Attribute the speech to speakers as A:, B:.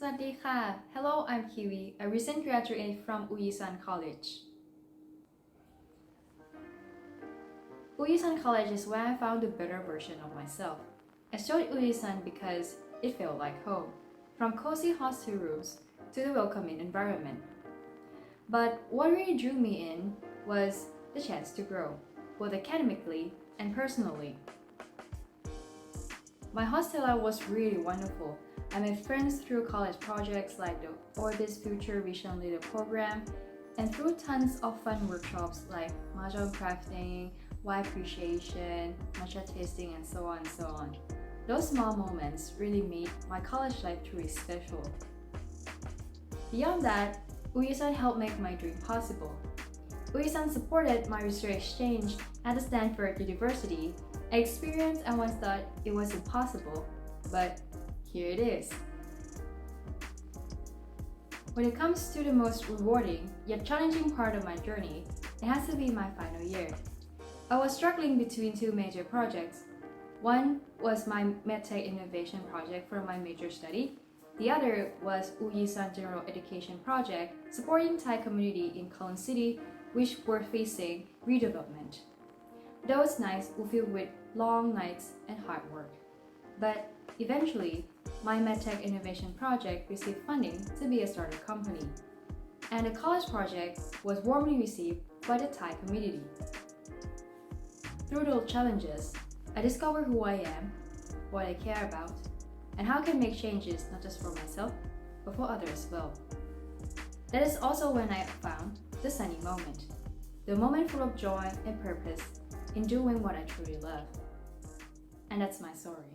A: สวัสดีค่ะ Hello, I'm Kiwi, a recent graduate from Wu Yee Sun College. Wu Yee Sun College is where I found a better version of myself. I chose Wu Yee Sun because it felt like home, from cozy hostel rooms to the welcoming environment. But what really drew me in was the chance to grow, both academically and personally. My hostel life was really wonderful. I made friends through college projects like the Orbis Future Vision Leaders program and through tons of fun workshops like Mahjong crafting, wine appreciation, Matcha tasting, and so on. Those small moments really made my college life truly special. Beyond that, Wu Yee Sun helped make my dream possible. Wu Yee Sun supported my research exchange at the Stanford University, an experience I once thought it was impossible, but here it is. When it comes to the most rewarding yet challenging part of my journey, it has to be my final year. I was struggling between two major projects. One was my MedTech innovation project for my major study. The other was Wu Yee Sun General Education project supporting Thai community in Kowloon City, which were facing redevelopment. Those nights were filled with long nights and hard work. But eventually, my MedTech innovation project received funding to be a startup company, and the college project was warmly received by the Thai community. Through those challenges, I discovered who I am, what I care about, and how I can make changes not just for myself, but for others as well. That is also when I found the sunny moment, the moment full of joy and purpose in doing what I truly love. And that's my story.